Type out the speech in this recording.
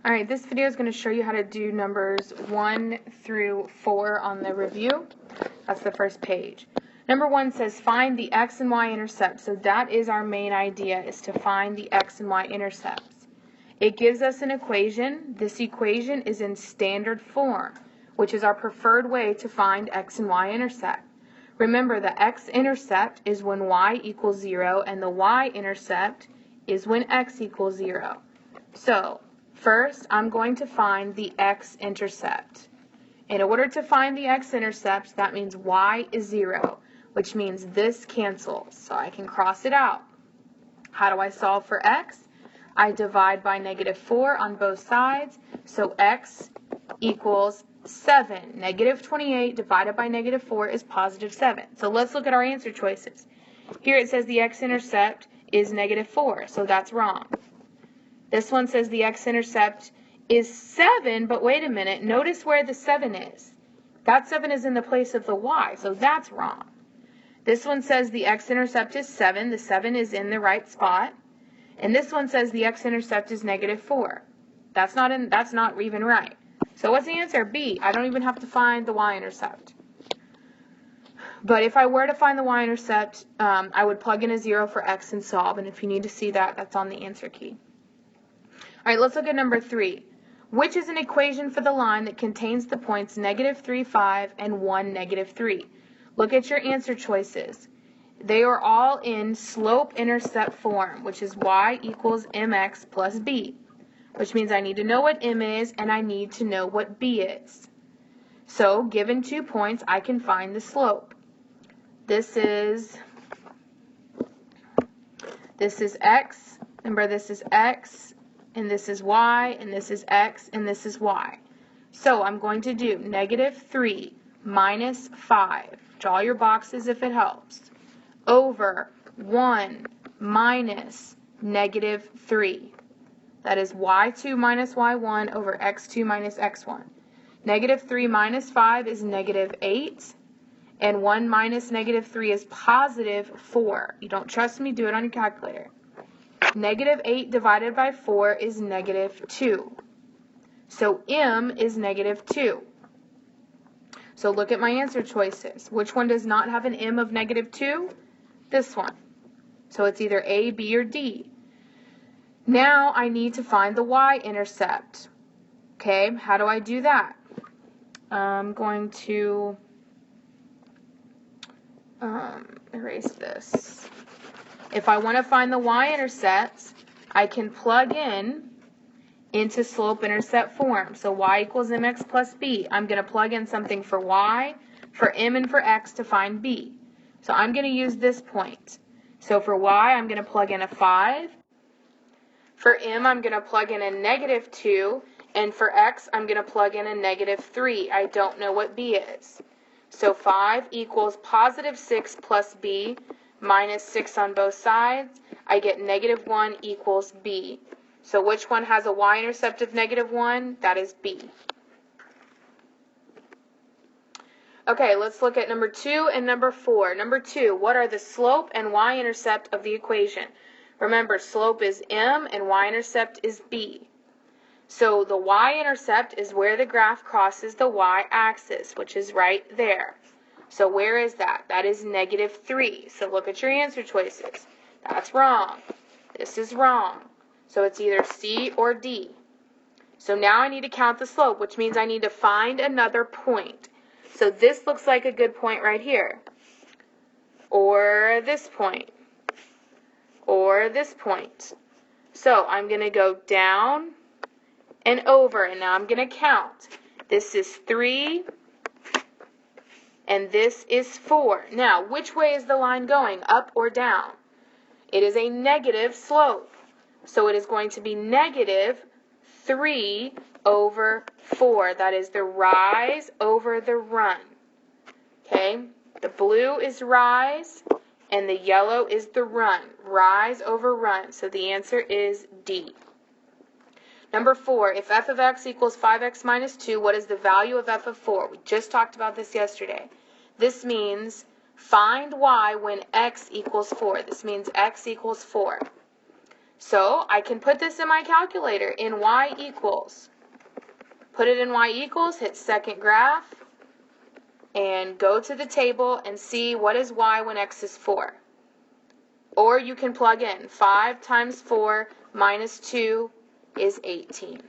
All right, this video is going to show you how to do numbers 1 through 4 on the review. That's the first page. Number 1 says find the x and y intercepts. So that is our main idea, is to find the x and y intercepts. It gives us an equation. This equation is in standard form, which is our preferred way to find x and y intercept. Remember, the x-intercept is when y equals 0, and the y-intercept is when x equals 0. So, first, I'm going to find the x-intercept. In order to find the x-intercept, that means y is 0, which means this cancels. So I can cross it out. How do I solve for x? I divide by -4 on both sides, so x equals 7. -28 divided by -4 is +7. So let's look at our answer choices. Here it says the x-intercept is -4, so that's wrong. This one says the x-intercept is 7, but wait a minute, notice where the 7 is. That 7 is in the place of the y, so that's wrong. This one says the x-intercept is 7, the 7 is in the right spot. And this one says the x-intercept is -4. That's not even right. So what's the answer? B. I don't even have to find the y-intercept. But if I were to find the y-intercept, I would plug in a 0 for x and solve. And if you need to see that, that's on the answer key. All right, let's look at number 3. Which is an equation for the line that contains the points -3, 5, and 1, -3? Look at your answer choices. They are all in slope-intercept form, which is y equals mx plus b, which means I need to know what m is and I need to know what b is. So, given 2 points, I can find the slope. This is x, remember this is x, and this is y, and this is x, and this is y. So I'm going to do -3 minus 5, draw your boxes if it helps, over 1 minus -3. That is y2 minus y1 over x2 minus x1. -3 minus 5 is -8, and 1 minus -3 is +4. You don't trust me? Do it on your calculator. -8 divided by 4 is -2. So m is -2. So look at my answer choices. Which one does not have an m of -2? This one. So it's either A, B, or D. Now I need to find the y-intercept. Okay, how do I do that? I'm going to erase this. If I want to find the y-intercept, I can plug in into slope-intercept form. So y equals mx plus b. I'm going to plug in something for y, for m, and for x to find b. So I'm going to use this point. So for y, I'm going to plug in a 5. For m, I'm going to plug in a -2. And for x, I'm going to plug in a -3. I don't know what b is. So 5 equals +6 plus b minus 6 on both sides. I get -1 equals b. So which one has a y-intercept of -1? That is b. Okay, let's look at number 2 and number 4. Number 2, what are the slope and y-intercept of the equation? Remember, slope is m and y-intercept is b. So the y-intercept is where the graph crosses the y-axis, which is right there. So where is that? That is -3. So look at your answer choices. That's wrong. This is wrong. So it's either C or D. So now I need to count the slope, which means I need to find another point. So this looks like a good point right here. Or this point. Or this point. So I'm going to go down and over, and now I'm going to count. This is 3, and this is 4. Now, which way is the line going, up or down? It is a negative slope. So it is going to be -3 over 4. That is the rise over the run. Okay? The blue is rise, and the yellow is the run. Rise over run. So the answer is D. Number 4, if f of x equals 5x minus 2, what is the value of f of 4? We just talked about this yesterday. This means find y when x equals 4. This means x equals 4. So I can put this in my calculator in y equals. Put it in y equals, hit second graph, and go to the table and see what is y when x is 4. Or you can plug in 5 times 4 minus 2 is 18.